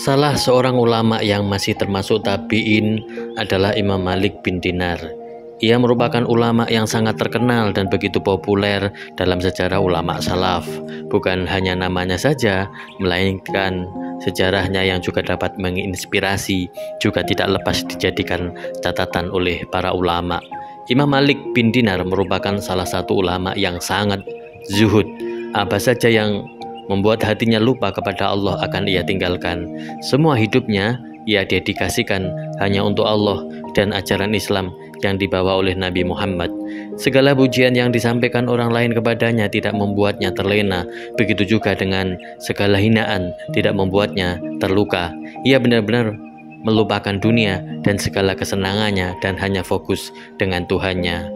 Salah seorang ulama yang masih termasuk tabi'in adalah Imam Malik bin Dinar. Ia merupakan ulama yang sangat terkenal dan begitu populer dalam sejarah ulama salaf. Bukan hanya namanya saja, melainkan sejarahnya yang juga dapat menginspirasi, juga tidak lepas dijadikan catatan oleh para ulama. Imam Malik bin Dinar merupakan salah satu ulama yang sangat zuhud. Apa saja yang membuat hatinya lupa kepada Allah akan ia tinggalkan. Semua hidupnya ia dedikasikan hanya untuk Allah dan ajaran Islam yang dibawa oleh Nabi Muhammad. Segala pujian yang disampaikan orang lain kepadanya tidak membuatnya terlena. Begitu juga dengan segala hinaan tidak membuatnya terluka. Ia benar-benar melupakan dunia dan segala kesenangannya dan hanya fokus dengan Tuhannya.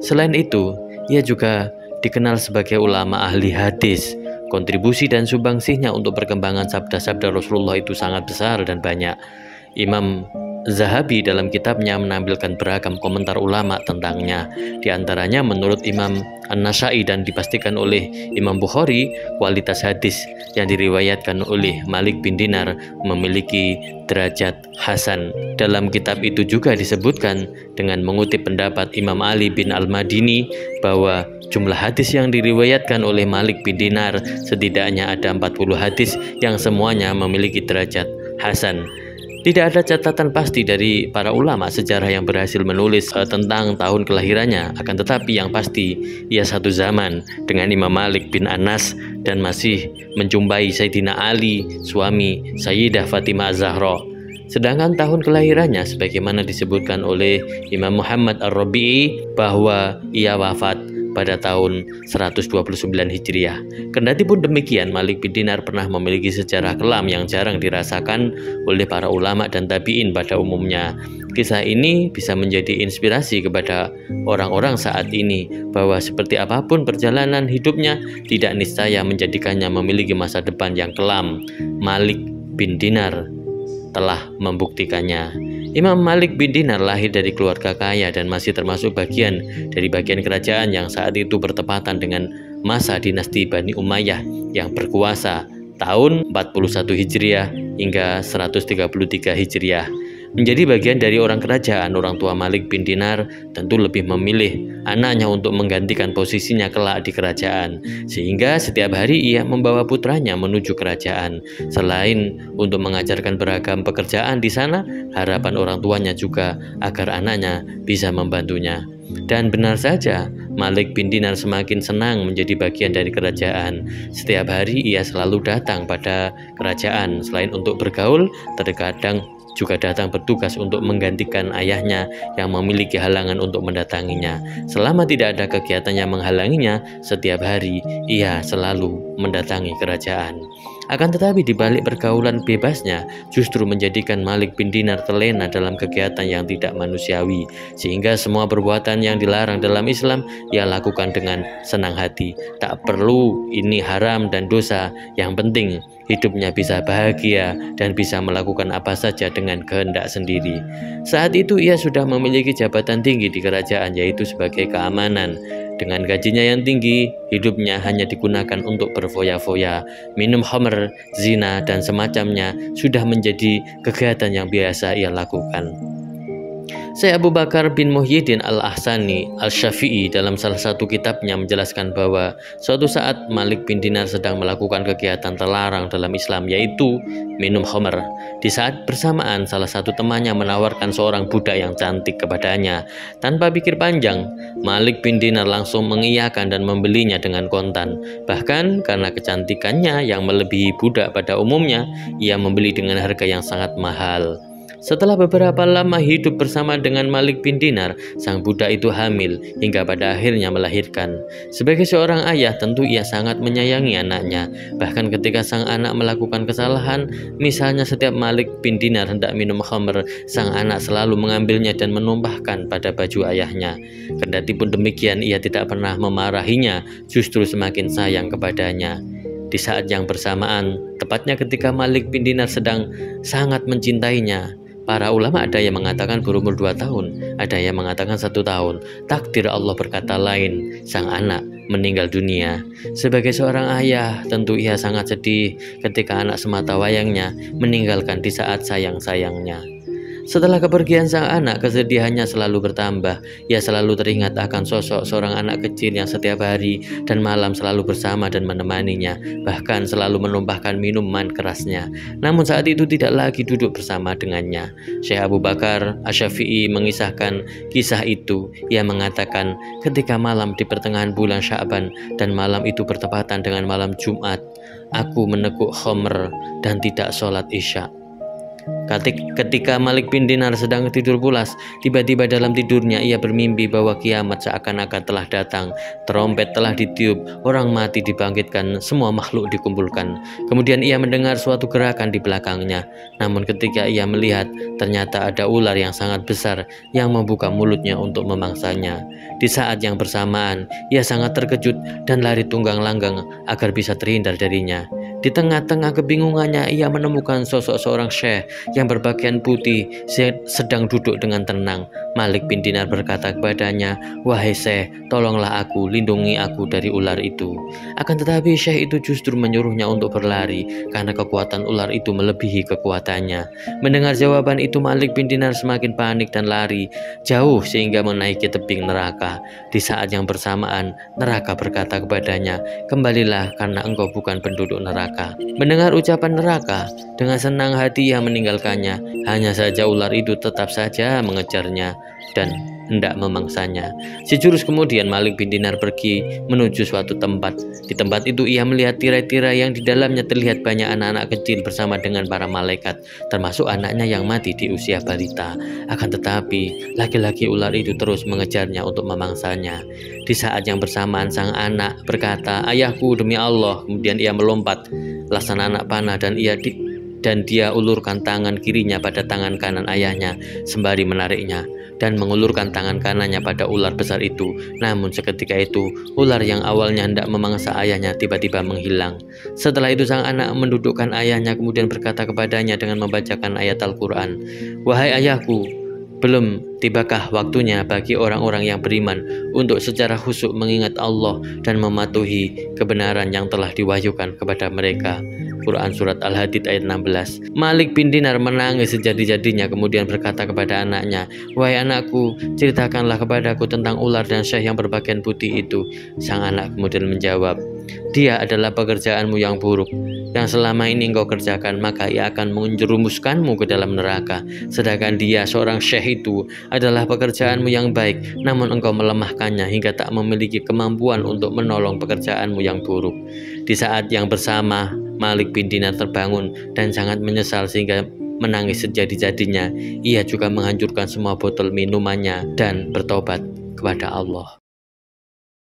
Selain itu, ia juga dikenal sebagai ulama ahli hadis. Kontribusi dan sumbangsihnya untuk perkembangan sabda-sabda Rasulullah itu sangat besar dan banyak. Imam Zahabi dalam kitabnya menampilkan beragam komentar ulama tentangnya. Di antaranya menurut Imam An-Nasai dan dipastikan oleh Imam Bukhari, kualitas hadis yang diriwayatkan oleh Malik bin Dinar memiliki derajat hasan. Dalam kitab itu juga disebutkan dengan mengutip pendapat Imam Ali bin Al-Madini bahwa jumlah hadis yang diriwayatkan oleh Malik bin Dinar setidaknya ada 40 hadis yang semuanya memiliki derajat hasan. Tidak ada catatan pasti dari para ulama sejarah yang berhasil menulis tentang tahun kelahirannya, akan tetapi yang pasti ia satu zaman dengan Imam Malik bin Anas dan masih menjumpai Sayyidina Ali, suami Sayyidah Fatimah Az-Zahra. Sedangkan tahun kelahirannya sebagaimana disebutkan oleh Imam Muhammad Ar-Rabi'i bahwa ia wafat pada tahun 129 Hijriah. Kendati pun demikian, Malik bin Dinar pernah memiliki sejarah kelam yang jarang dirasakan oleh para ulama dan tabi'in pada umumnya. Kisah ini bisa menjadi inspirasi kepada orang-orang saat ini bahwa seperti apapun perjalanan hidupnya, tidak niscaya menjadikannya memiliki masa depan yang kelam. Malik bin Dinar telah membuktikannya. Imam Malik bin Dinar lahir dari keluarga kaya dan masih termasuk bagian dari bagian kerajaan yang saat itu bertepatan dengan masa dinasti Bani Umayyah yang berkuasa tahun 41 Hijriah hingga 133 Hijriah. Menjadi bagian dari orang kerajaan, orang tua Malik bin Dinar tentu lebih memilih anaknya untuk menggantikan posisinya kelak di kerajaan, sehingga setiap hari ia membawa putranya menuju kerajaan. Selain untuk mengajarkan beragam pekerjaan di sana, harapan orang tuanya juga agar anaknya bisa membantunya. Dan benar saja, Malik bin Dinar semakin senang menjadi bagian dari kerajaan. Setiap hari ia selalu datang pada kerajaan. Selain untuk bergaul, terkadang juga datang bertugas untuk menggantikan ayahnya yang memiliki halangan untuk mendatanginya. Selama tidak ada kegiatan yang menghalanginya, setiap hari ia selalu mendatangi kerajaan. Akan tetapi di balik pergaulan bebasnya justru menjadikan Malik bin Dinar terlena dalam kegiatan yang tidak manusiawi, sehingga semua perbuatan yang dilarang dalam Islam ia lakukan dengan senang hati. Tak perlu ini haram dan dosa, yang penting hidupnya bisa bahagia dan bisa melakukan apa saja dengan kehendak sendiri. Saat itu ia sudah memiliki jabatan tinggi di kerajaan, yaitu sebagai keamanan. Dengan gajinya yang tinggi, hidupnya hanya digunakan untuk berfoya-foya, minum khamr, zina, dan semacamnya sudah menjadi kegiatan yang biasa ia lakukan. Syekh Abu Bakar bin Muhyiddin Al-Ahsani Al-Syafi'i dalam salah satu kitabnya menjelaskan bahwa suatu saat Malik bin Dinar sedang melakukan kegiatan terlarang dalam Islam, yaitu minum khamr. Di saat bersamaan, salah satu temannya menawarkan seorang budak yang cantik kepadanya. Tanpa pikir panjang, Malik bin Dinar langsung mengiyakan dan membelinya dengan kontan. Bahkan karena kecantikannya yang melebihi budak pada umumnya, ia membeli dengan harga yang sangat mahal. Setelah beberapa lama hidup bersama dengan Malik bin Dinar, sang budak itu hamil hingga pada akhirnya melahirkan. Sebagai seorang ayah, tentu ia sangat menyayangi anaknya. Bahkan ketika sang anak melakukan kesalahan, misalnya setiap Malik bin Dinar hendak minum khamr, sang anak selalu mengambilnya dan menumpahkan pada baju ayahnya. Kendati pun demikian, ia tidak pernah memarahinya, justru semakin sayang kepadanya. Di saat yang bersamaan, tepatnya ketika Malik bin Dinar sedang sangat mencintainya, para ulama ada yang mengatakan berumur 2 tahun, ada yang mengatakan 1 tahun. Takdir Allah berkata lain, sang anak meninggal dunia. Sebagai seorang ayah, tentu ia sangat sedih ketika anak semata wayangnya meninggalkan di saat sayang-sayangnya. Setelah kepergian sang anak, kesedihannya selalu bertambah. Ia selalu teringat akan sosok seorang anak kecil yang setiap hari dan malam selalu bersama dan menemaninya, bahkan selalu menumpahkan minuman kerasnya. Namun saat itu tidak lagi duduk bersama dengannya. Syekh Abu Bakar Asy-Syafi'i mengisahkan kisah itu. Ia mengatakan, ketika malam di pertengahan bulan Sya'ban dan malam itu bertepatan dengan malam Jumat, aku meneguk khamr dan tidak sholat isya. Ketika Malik bin Dinar sedang tidur pulas, tiba-tiba dalam tidurnya ia bermimpi bahwa kiamat seakan-akan telah datang. Trompet telah ditiup, orang mati dibangkitkan, semua makhluk dikumpulkan. Kemudian ia mendengar suatu gerakan di belakangnya. Namun ketika ia melihat, ternyata ada ular yang sangat besar yang membuka mulutnya untuk memangsanya. Di saat yang bersamaan, ia sangat terkejut dan lari tunggang-langgang agar bisa terhindar darinya. Di tengah-tengah kebingungannya, ia menemukan sosok seorang syekh yang berpakaian putih sedang duduk dengan tenang. Malik bin Dinar berkata kepadanya, "Wahai syekh, tolonglah aku, lindungi aku dari ular itu." Akan tetapi syekh itu justru menyuruhnya untuk berlari karena kekuatan ular itu melebihi kekuatannya. Mendengar jawaban itu, Malik bin Dinar semakin panik dan lari jauh sehingga menaiki tebing neraka. Di saat yang bersamaan, neraka berkata kepadanya, "Kembalilah karena engkau bukan penduduk neraka." Mendengar ucapan neraka, dengan senang hati ia meninggalkannya. Hanya saja ular itu tetap saja mengejarnya dan hendak memangsanya. Sejurus kemudian Malik bin Dinar pergi menuju suatu tempat. Di tempat itu ia melihat tirai-tirai yang di dalamnya terlihat banyak anak-anak kecil bersama dengan para malaikat, termasuk anaknya yang mati di usia balita. Akan tetapi laki-laki ular itu terus mengejarnya untuk memangsanya. Di saat yang bersamaan sang anak berkata, "Ayahku, demi Allah." Kemudian ia melompat laksana anak panah dan dia ulurkan tangan kirinya pada tangan kanan ayahnya sembari menariknya dan mengulurkan tangan kanannya pada ular besar itu. Namun seketika itu ular yang awalnya hendak memangsa ayahnya tiba-tiba menghilang. Setelah itu sang anak mendudukkan ayahnya kemudian berkata kepadanya dengan membacakan ayat Al-Quran, "Wahai ayahku, belum tibakah waktunya bagi orang-orang yang beriman untuk secara khusyuk mengingat Allah dan mematuhi kebenaran yang telah diwahyukan kepada mereka?" Quran Surat Al-Hadid ayat 16. Malik bin Dinar menangis sejadi-jadinya kemudian berkata kepada anaknya, "Wahai anakku, ceritakanlah kepadaku tentang ular dan syekh yang berpakaian putih itu." Sang anak kemudian menjawab, "Dia adalah pekerjaanmu yang buruk yang selama ini engkau kerjakan, maka ia akan menjerumuskanmu ke dalam neraka. Sedangkan dia, seorang syekh itu, adalah pekerjaanmu yang baik, namun engkau melemahkannya hingga tak memiliki kemampuan untuk menolong pekerjaanmu yang buruk." Di saat yang bersama, Malik bin Dinar terbangun dan sangat menyesal sehingga menangis sejadi-jadinya. Ia juga menghancurkan semua botol minumannya dan bertobat kepada Allah.